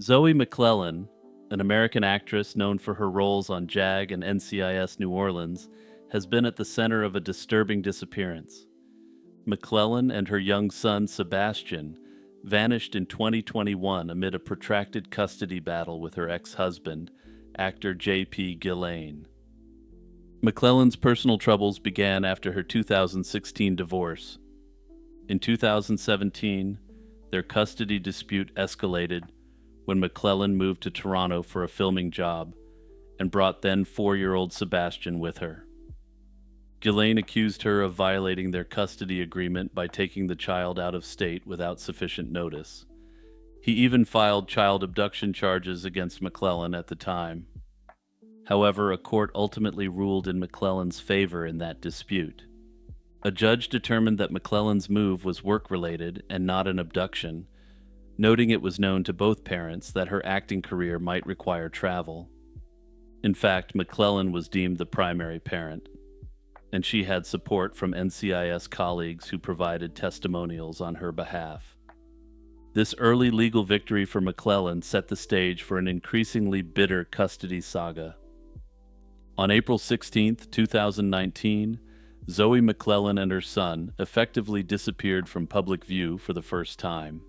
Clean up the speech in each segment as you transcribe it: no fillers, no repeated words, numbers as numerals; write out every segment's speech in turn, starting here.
Zoe McClellan, an American actress known for her roles on JAG and NCIS New Orleans, has been at the center of a disturbing disappearance. McClellan and her young son, Sebastian, vanished in 2021 amid a protracted custody battle with her ex-husband, actor J.P. Gillane. McClellan's personal troubles began after her 2016 divorce. In 2017, their custody dispute escalated when McClellan moved to Toronto for a filming job and brought then 4-year-old Sebastian with her. Gillane accused her of violating their custody agreement by taking the child out of state without sufficient notice. He even filed child abduction charges against McClellan at the time. However, a court ultimately ruled in McClellan's favor in that dispute. A judge determined that McClellan's move was work-related and not an abduction, noting it was known to both parents that her acting career might require travel. In fact, McClellan was deemed the primary parent, and she had support from NCIS colleagues who provided testimonials on her behalf. This early legal victory for McClellan set the stage for an increasingly bitter custody saga. On April 16, 2019, Zoe McClellan and her son effectively disappeared from public view for the first time.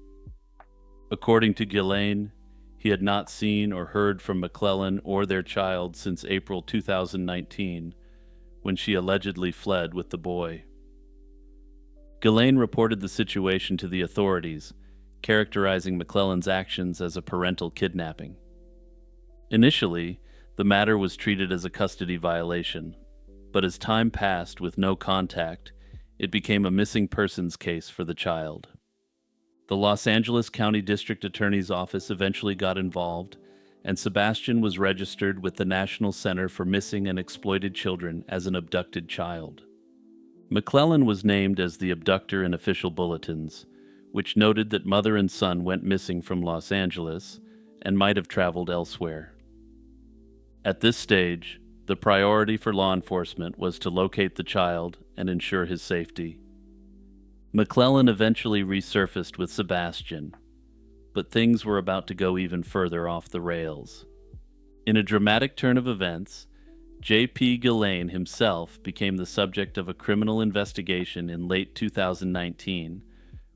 According to Gillane, he had not seen or heard from McClellan or their child since April 2019, when she allegedly fled with the boy. Gillane reported the situation to the authorities, characterizing McClellan's actions as a parental kidnapping. Initially, the matter was treated as a custody violation, but as time passed with no contact, it became a missing persons case for the child. The Los Angeles County District Attorney's Office eventually got involved, and Sebastian was registered with the National Center for Missing and Exploited Children as an abducted child. McClellan was named as the abductor in official bulletins, which noted that mother and son went missing from Los Angeles and might have traveled elsewhere. At this stage, the priority for law enforcement was to locate the child and ensure his safety. McClellan eventually resurfaced with Sebastian, but things were about to go even further off the rails. In a dramatic turn of events, J.P. Gillane himself became the subject of a criminal investigation in late 2019,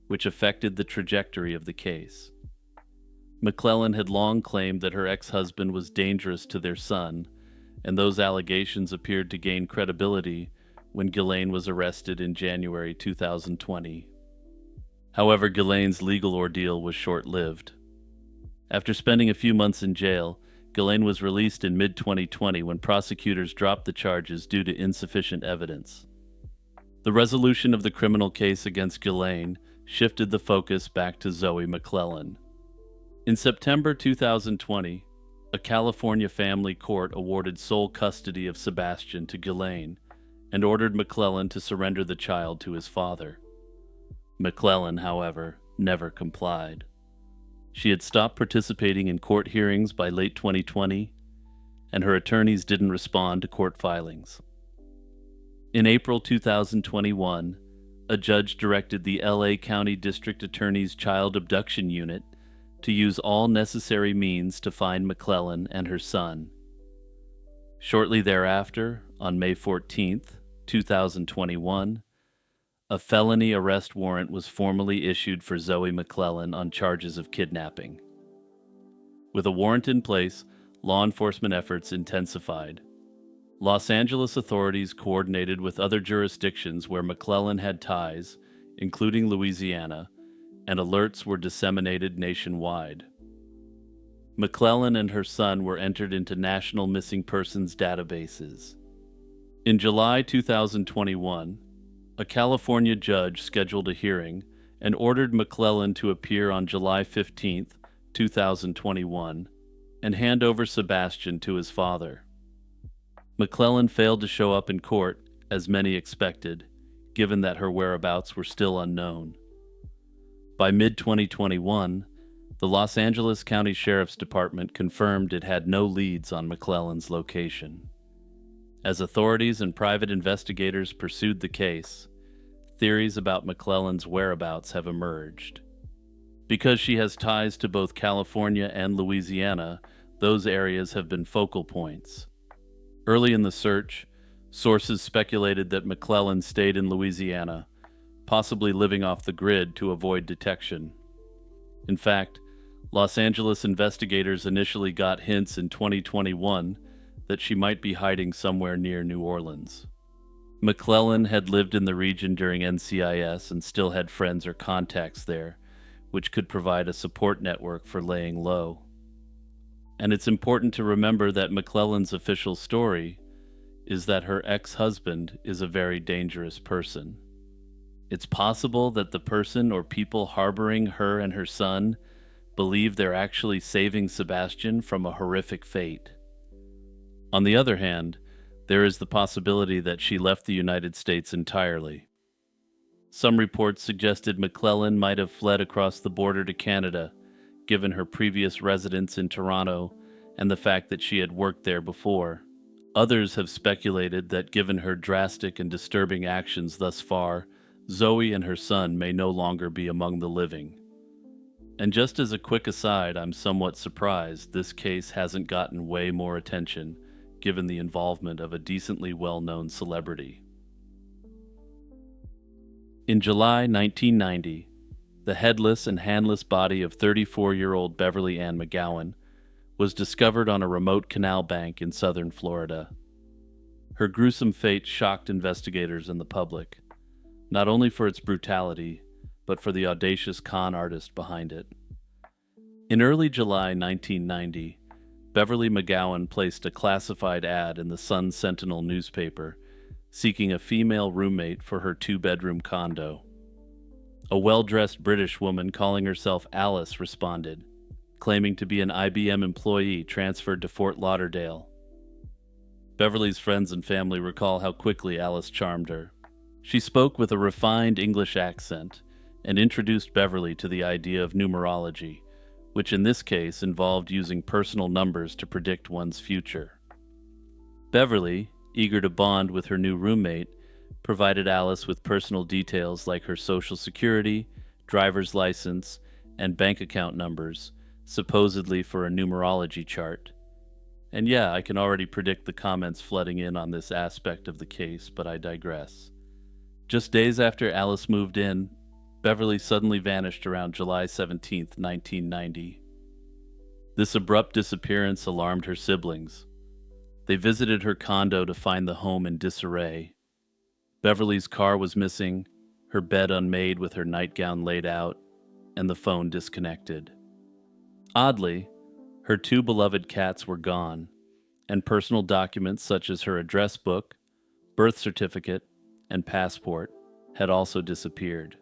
which affected the trajectory of the case. McClellan had long claimed that her ex-husband was dangerous to their son, and those allegations appeared to gain credibility when Gillane was arrested in January 2020. However, Gillane's legal ordeal was short-lived. After spending a few months in jail, Gillane was released in mid-2020 when prosecutors dropped the charges due to insufficient evidence. The resolution of the criminal case against Gillane shifted the focus back to Zoe McClellan. In September 2020, a California family court awarded sole custody of Sebastian to Gillane and ordered McClellan to surrender the child to his father. McClellan, however, never complied. She had stopped participating in court hearings by late 2020, and her attorneys didn't respond to court filings. In April 2021, a judge directed the LA County District Attorney's Child Abduction Unit to use all necessary means to find McClellan and her son. Shortly thereafter, on May 14, 2021, a felony arrest warrant was formally issued for Zoe McClellan on charges of kidnapping. With a warrant in place, law enforcement efforts intensified. Los Angeles authorities coordinated with other jurisdictions where McClellan had ties, including Louisiana, and alerts were disseminated nationwide. McClellan and her son were entered into national missing persons databases. In July 2021, a California judge scheduled a hearing and ordered McClellan to appear on July 15, 2021, and hand over Sebastian to his father. McClellan failed to show up in court, as many expected, given that her whereabouts were still unknown. By mid-2021, the Los Angeles County Sheriff's Department confirmed it had no leads on McClellan's location. As authorities and private investigators pursued the case, theories about McClellan's whereabouts have emerged. Because she has ties to both California and Louisiana, those areas have been focal points. Early in the search, sources speculated that McClellan stayed in Louisiana, possibly living off the grid to avoid detection. In fact, Los Angeles investigators initially got hints in 2021 that she might be hiding somewhere near New Orleans. McClellan had lived in the region during NCIS and still had friends or contacts there, which could provide a support network for laying low. And it's important to remember that McClellan's official story is that her ex-husband is a very dangerous person. It's possible that the person or people harboring her and her son believe they're actually saving Sebastian from a horrific fate. On the other hand, there is the possibility that she left the United States entirely. Some reports suggested McClellan might have fled across the border to Canada, given her previous residence in Toronto and the fact that she had worked there before. Others have speculated that given her drastic and disturbing actions thus far, Zoe and her son may no longer be among the living. And just as a quick aside, I'm somewhat surprised this case hasn't gotten way more attention, given the involvement of a decently well-known celebrity. In July 1990, the headless and handless body of 34-year-old Beverly Ann McGowan was discovered on a remote canal bank in southern Florida. Her gruesome fate shocked investigators and the public, not only for its brutality, but for the audacious con artist behind it. In early July 1990, Beverly McGowan placed a classified ad in the Sun Sentinel newspaper seeking a female roommate for her two-bedroom condo. A well-dressed British woman calling herself Alice responded, claiming to be an IBM employee transferred to Fort Lauderdale. Beverly's friends and family recall how quickly Alice charmed her. She spoke with a refined English accent and introduced Beverly to the idea of numerology, which in this case involved using personal numbers to predict one's future. Beverly, eager to bond with her new roommate, provided Alice with personal details like her social security, driver's license, and bank account numbers, supposedly for a numerology chart. And yeah, I can already predict the comments flooding in on this aspect of the case, but I digress. Just days after Alice moved in, Beverly suddenly vanished around July 17, 1990. This abrupt disappearance alarmed her siblings. They visited her condo to find the home in disarray. Beverly's car was missing, her bed unmade with her nightgown laid out, and the phone disconnected. Oddly, her two beloved cats were gone, and personal documents such as her address book, birth certificate, and passport had also disappeared.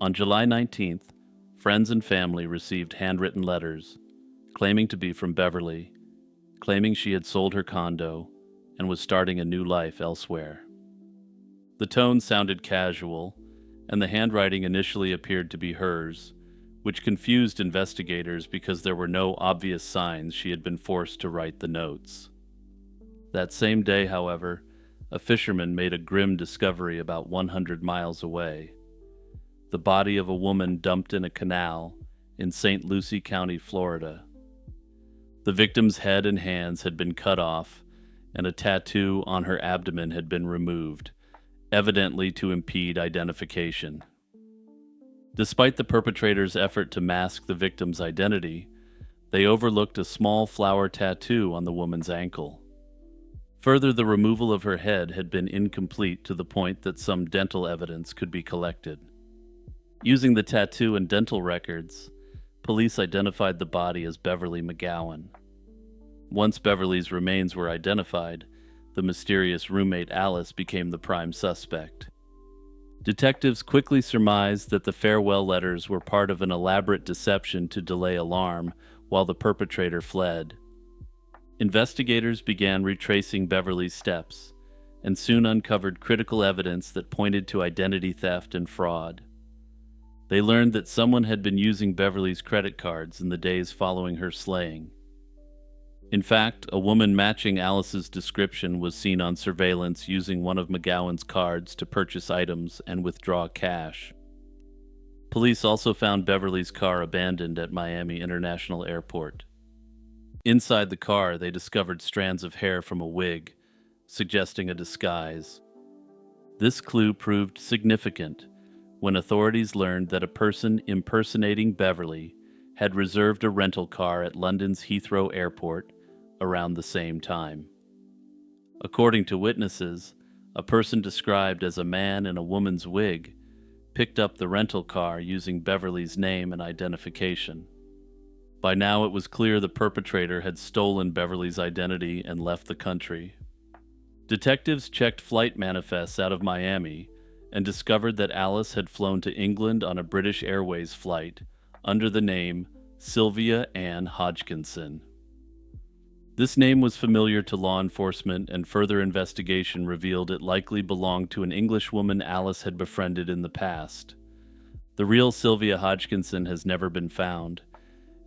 On July 19th, friends and family received handwritten letters claiming to be from Beverly, claiming she had sold her condo and was starting a new life elsewhere. The tone sounded casual, and the handwriting initially appeared to be hers, which confused investigators because there were no obvious signs she had been forced to write the notes. That same day, however, a fisherman made a grim discovery about 100 miles away: the body of a woman dumped in a canal in St. Lucie County, Florida. The victim's head and hands had been cut off, and a tattoo on her abdomen had been removed, evidently to impede identification. Despite the perpetrator's effort to mask the victim's identity, they overlooked a small flower tattoo on the woman's ankle. Further, the removal of her head had been incomplete to the point that some dental evidence could be collected. Using the tattoo and dental records, police identified the body as Beverly McGowan. Once Beverly's remains were identified, the mysterious roommate Alice became the prime suspect. Detectives quickly surmised that the farewell letters were part of an elaborate deception to delay alarm while the perpetrator fled. Investigators began retracing Beverly's steps and soon uncovered critical evidence that pointed to identity theft and fraud. They learned that someone had been using Beverly's credit cards in the days following her slaying. In fact, a woman matching Alice's description was seen on surveillance using one of McGowan's cards to purchase items and withdraw cash. Police also found Beverly's car abandoned at Miami International Airport. Inside the car, they discovered strands of hair from a wig, suggesting a disguise. This clue proved significant when authorities learned that a person impersonating Beverly had reserved a rental car at London's Heathrow Airport around the same time. According to witnesses, a person described as a man in a woman's wig picked up the rental car using Beverly's name and identification. By now, it was clear the perpetrator had stolen Beverly's identity and left the country. Detectives checked flight manifests out of Miami and discovered that Alice had flown to England on a British Airways flight under the name Sylvia Ann Hodgkinson. This name was familiar to law enforcement, and further investigation revealed it likely belonged to an Englishwoman Alice had befriended in the past. The real Sylvia Hodgkinson has never been found,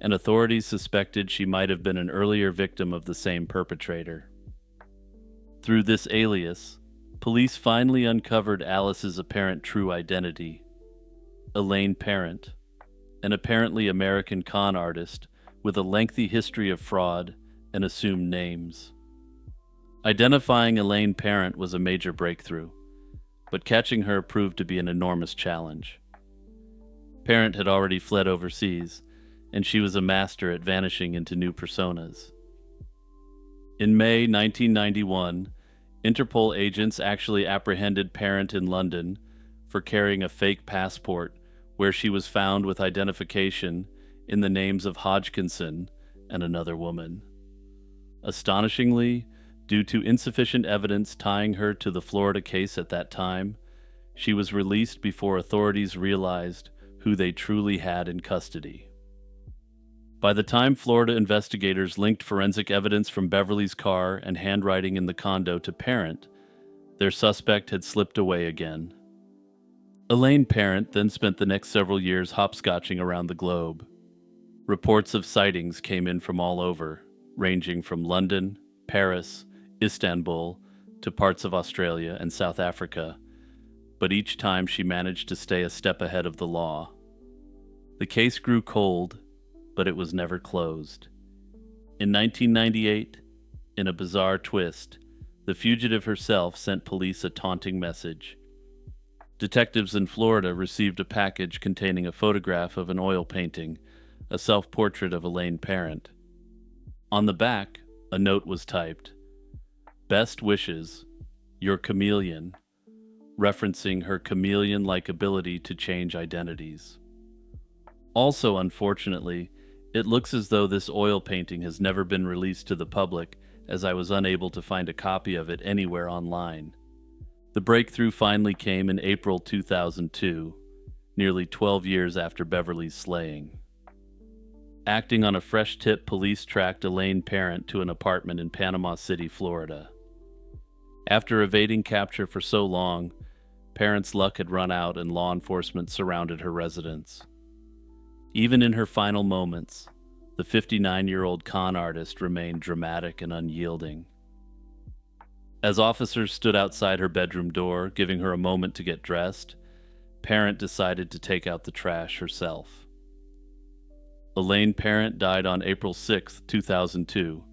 and authorities suspected she might have been an earlier victim of the same perpetrator. Through this alias, police finally uncovered Alice's apparent true identity: Elaine Parent, an apparently American con artist with a lengthy history of fraud and assumed names. Identifying Elaine Parent was a major breakthrough, but catching her proved to be an enormous challenge. Parent had already fled overseas, and she was a master at vanishing into new personas. In May 1991, Interpol agents actually apprehended Parent in London for carrying a fake passport, where she was found with identification in the names of Hodgkinson and another woman. Astonishingly, due to insufficient evidence tying her to the Florida case at that time, she was released before authorities realized who they truly had in custody. By the time Florida investigators linked forensic evidence from Beverly's car and handwriting in the condo to Parent, their suspect had slipped away again. Elaine Parent then spent the next several years hopscotching around the globe. Reports of sightings came in from all over, ranging from London, Paris, Istanbul, to parts of Australia and South Africa, but each time she managed to stay a step ahead of the law. The case grew cold, but it was never closed. In 1998, in a bizarre twist, the fugitive herself sent police a taunting message. Detectives in Florida received a package containing a photograph of an oil painting, a self-portrait of Elaine Parent. On the back, a note was typed: "Best wishes, your chameleon," referencing her chameleon-like ability to change identities. Also, unfortunately, it looks as though this oil painting has never been released to the public, as I was unable to find a copy of it anywhere online. The breakthrough finally came in April 2002, nearly 12 years after Beverly's slaying. Acting on a fresh tip, police tracked Elaine Parent to an apartment in Panama City, Florida. After evading capture for so long, Parent's luck had run out and law enforcement surrounded her residence. Even in her final moments, the 59-year-old con artist remained dramatic and unyielding. As officers stood outside her bedroom door, giving her a moment to get dressed, Parent decided to take out the trash herself. Elaine Parent died on April 6, 2002,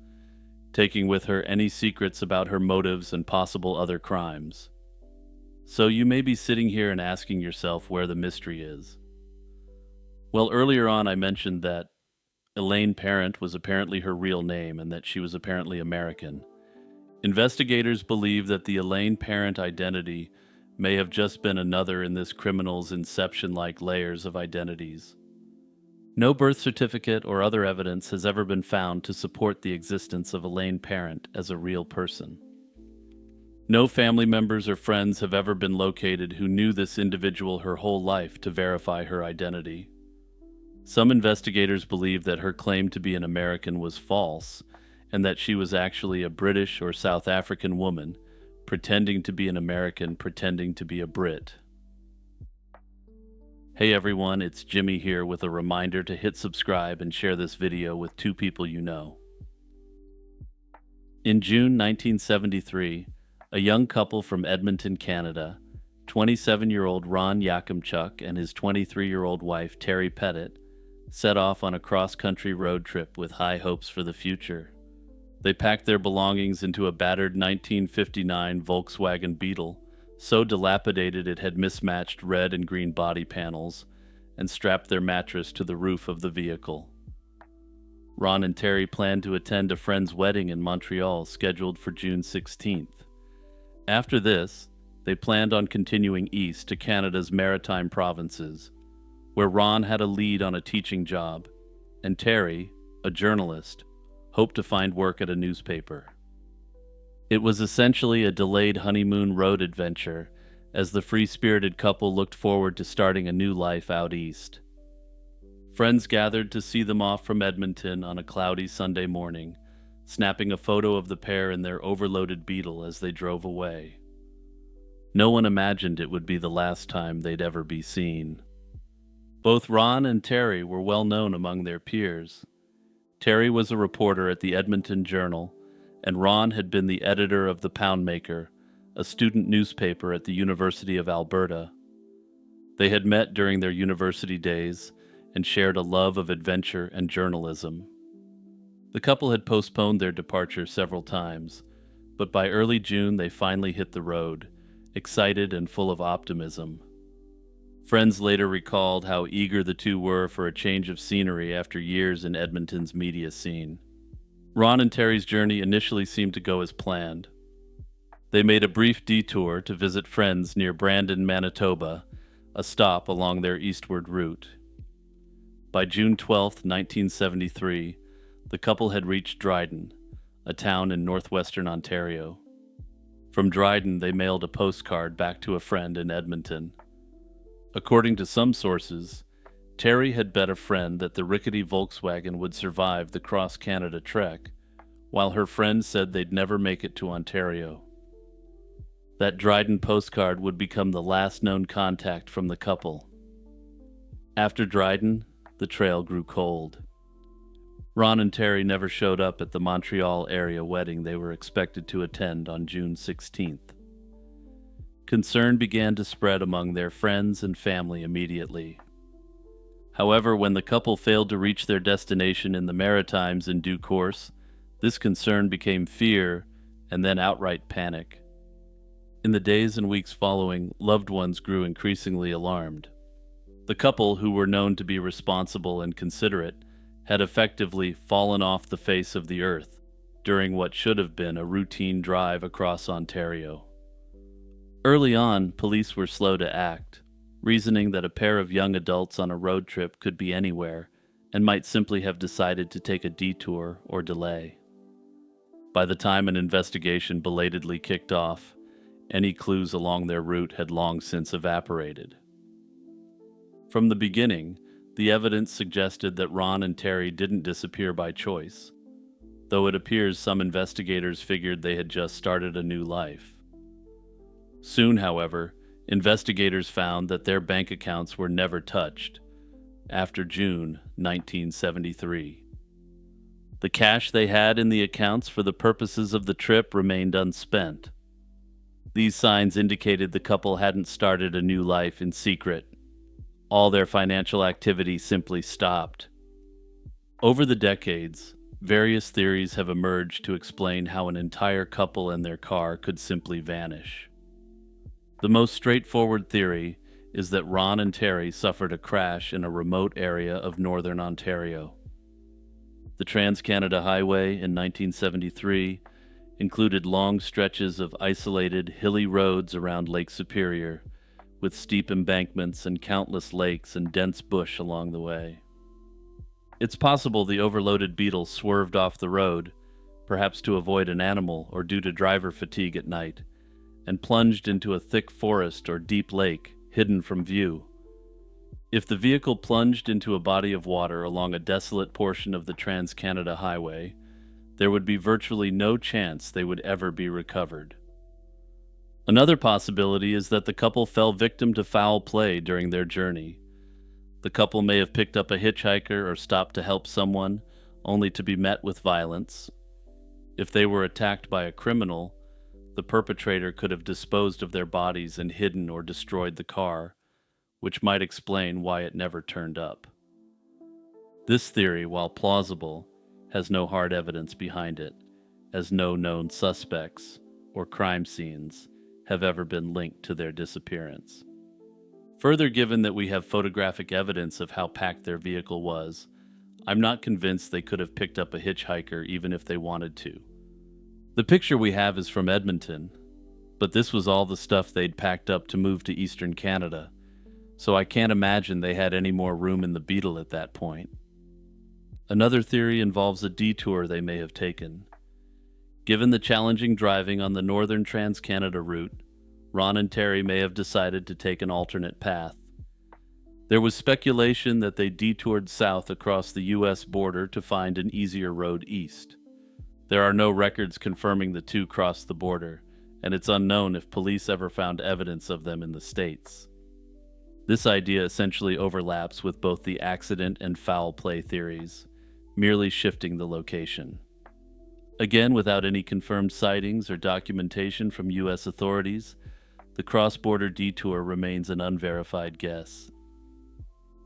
taking with her any secrets about her motives and possible other crimes. So you may be sitting here and asking yourself where the mystery is. Well, earlier on I mentioned that Elaine Parent was apparently her real name and that she was apparently American. Investigators believe that the Elaine Parent identity may have just been another in this criminal's inception-like layers of identities. No birth certificate or other evidence has ever been found to support the existence of Elaine Parent as a real person. No family members or friends have ever been located who knew this individual her whole life to verify her identity. Some investigators believe that her claim to be an American was false, and that she was actually a British or South African woman, pretending to be an American, pretending to be a Brit. Hey everyone, it's Jimmy here with a reminder to hit subscribe and share this video with 2 people you know. In June 1973, a young couple from Edmonton, Canada, 27-year-old Ron Yakimchuk and his 23-year-old wife, Terry Pettit, set off on a cross-country road trip with high hopes for the future. They packed their belongings into a battered 1959 Volkswagen Beetle, so dilapidated it had mismatched red and green body panels, and strapped their mattress to the roof of the vehicle. Ron and Terry planned to attend a friend's wedding in Montreal scheduled for June 16th. After this, they planned on continuing east to Canada's maritime provinces, where Ron had a lead on a teaching job, and Terry, a journalist, hoped to find work at a newspaper. It was essentially a delayed honeymoon road adventure, as the free-spirited couple looked forward to starting a new life out east. Friends gathered to see them off from Edmonton on a cloudy Sunday morning, snapping a photo of the pair in their overloaded Beetle as they drove away. No one imagined it would be the last time they'd ever be seen. Both Ron and Terry were well known among their peers. Terry was a reporter at the Edmonton Journal, and Ron had been the editor of The Poundmaker, a student newspaper at the University of Alberta. They had met during their university days and shared a love of adventure and journalism. The couple had postponed their departure several times, but by early June they finally hit the road, excited and full of optimism. Friends later recalled how eager the two were for a change of scenery after years in Edmonton's media scene. Ron and Terry's journey initially seemed to go as planned. They made a brief detour to visit friends near Brandon, Manitoba, a stop along their eastward route. By June 12, 1973, the couple had reached Dryden, a town in northwestern Ontario. From Dryden, they mailed a postcard back to a friend in Edmonton. According to some sources, Terry had bet a friend that the rickety Volkswagen would survive the cross-Canada trek, while her friend said they'd never make it to Ontario. That Dryden postcard would become the last known contact from the couple. After Dryden, the trail grew cold. Ron and Terry never showed up at the Montreal area wedding they were expected to attend on June 16th. Concern began to spread among their friends and family immediately. However, when the couple failed to reach their destination in the Maritimes in due course, this concern became fear and then outright panic. In the days and weeks following, loved ones grew increasingly alarmed. The couple, who were known to be responsible and considerate, had effectively fallen off the face of the earth during what should have been a routine drive across Ontario. Early on, police were slow to act, reasoning that a pair of young adults on a road trip could be anywhere and might simply have decided to take a detour or delay. By the time an investigation belatedly kicked off, any clues along their route had long since evaporated. From the beginning, the evidence suggested that Ron and Terry didn't disappear by choice, though it appears some investigators figured they had just started a new life. Soon, however, investigators found that their bank accounts were never touched after June 1973. The cash they had in the accounts for the purposes of the trip remained unspent. These signs indicated the couple hadn't started a new life in secret. All their financial activity simply stopped. Over the decades, various theories have emerged to explain how an entire couple and their car could simply vanish. The most straightforward theory is that Ron and Terry suffered a crash in a remote area of northern Ontario. The Trans-Canada Highway in 1973 included long stretches of isolated, hilly roads around Lake Superior, with steep embankments and countless lakes and dense bush along the way. It's possible the overloaded Beetle swerved off the road, perhaps to avoid an animal or due to driver fatigue at night, and plunged into a thick forest or deep lake, hidden from view. If the vehicle plunged into a body of water along a desolate portion of the Trans-Canada Highway, there would be virtually no chance they would ever be recovered. Another possibility is that the couple fell victim to foul play during their journey. The couple may have picked up a hitchhiker or stopped to help someone, only to be met with violence. If they were attacked by a criminal, the perpetrator could have disposed of their bodies and hidden or destroyed the car, which might explain why it never turned up. This theory, while plausible, has no hard evidence behind it, as no known suspects or crime scenes have ever been linked to their disappearance. Further, given that we have photographic evidence of how packed their vehicle was, I'm not convinced they could have picked up a hitchhiker even if they wanted to. The picture we have is from Edmonton, but this was all the stuff they'd packed up to move to eastern Canada, so I can't imagine they had any more room in the Beetle at that point. Another theory involves a detour they may have taken. Given the challenging driving on the northern Trans-Canada route, Ron and Terry may have decided to take an alternate path. There was speculation that they detoured south across the U.S. border to find an easier road east. There are no records confirming the two crossed the border, and it's unknown if police ever found evidence of them in the States. This idea essentially overlaps with both the accident and foul play theories, merely shifting the location. Again, without any confirmed sightings or documentation from U.S. authorities, the cross-border detour remains an unverified guess.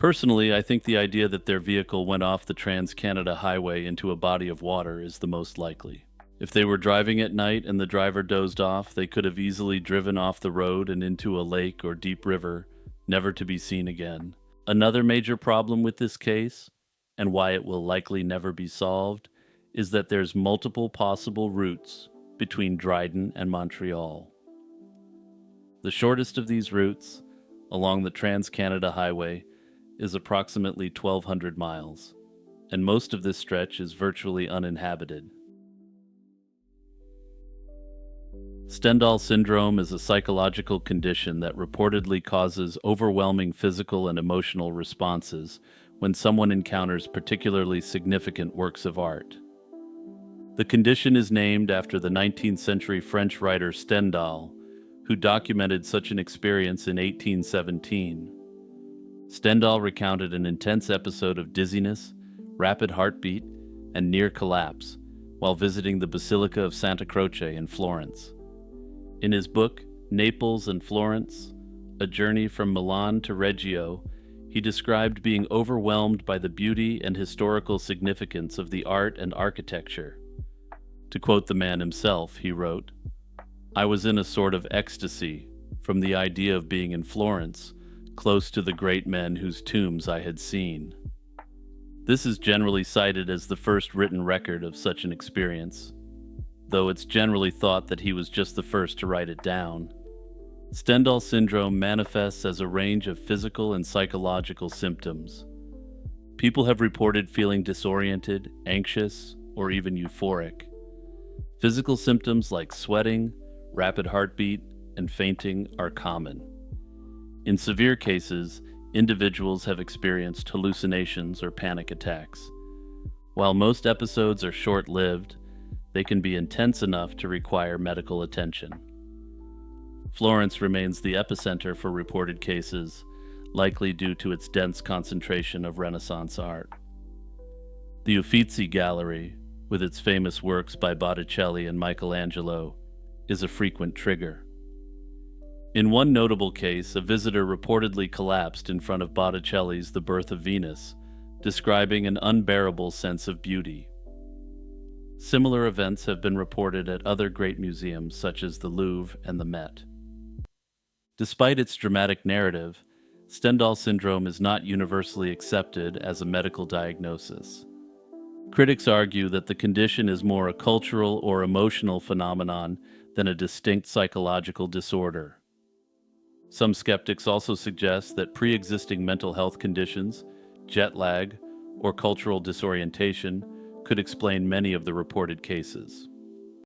Personally, I think the idea that their vehicle went off the Trans-Canada Highway into a body of water is the most likely. If they were driving at night and the driver dozed off, they could have easily driven off the road and into a lake or deep river, never to be seen again. Another major problem with this case, and why it will likely never be solved, is that there's multiple possible routes between Dryden and Montreal. The shortest of these routes, along the Trans-Canada Highway, is approximately 1,200 miles, and most of this stretch is virtually uninhabited. Stendhal syndrome is a psychological condition that reportedly causes overwhelming physical and emotional responses when someone encounters particularly significant works of art. The condition is named after the 19th century French writer Stendhal, who documented such an experience in 1817. Stendhal recounted an intense episode of dizziness, rapid heartbeat, and near collapse while visiting the Basilica of Santa Croce in Florence. In his book, Naples and Florence, A Journey from Milan to Reggio, he described being overwhelmed by the beauty and historical significance of the art and architecture. To quote the man himself, he wrote, "I was in a sort of ecstasy from the idea of being in Florence, close to the great men whose tombs I had seen." This is generally cited as the first written record of such an experience, though it's generally thought that he was just the first to write it down. Stendhal syndrome manifests as a range of physical and psychological symptoms. People have reported feeling disoriented, anxious, or even euphoric. Physical symptoms like sweating, rapid heartbeat, and fainting are common. In severe cases, individuals have experienced hallucinations or panic attacks. While most episodes are short-lived, they can be intense enough to require medical attention. Florence remains the epicenter for reported cases, likely due to its dense concentration of Renaissance art. The Uffizi Gallery, with its famous works by Botticelli and Michelangelo, is a frequent trigger. In one notable case, a visitor reportedly collapsed in front of Botticelli's The Birth of Venus, describing an unbearable sense of beauty. Similar events have been reported at other great museums such as the Louvre and the Met. Despite its dramatic narrative, Stendhal syndrome is not universally accepted as a medical diagnosis. Critics argue that the condition is more a cultural or emotional phenomenon than a distinct psychological disorder. Some skeptics also suggest that pre-existing mental health conditions, jet lag, or cultural disorientation could explain many of the reported cases.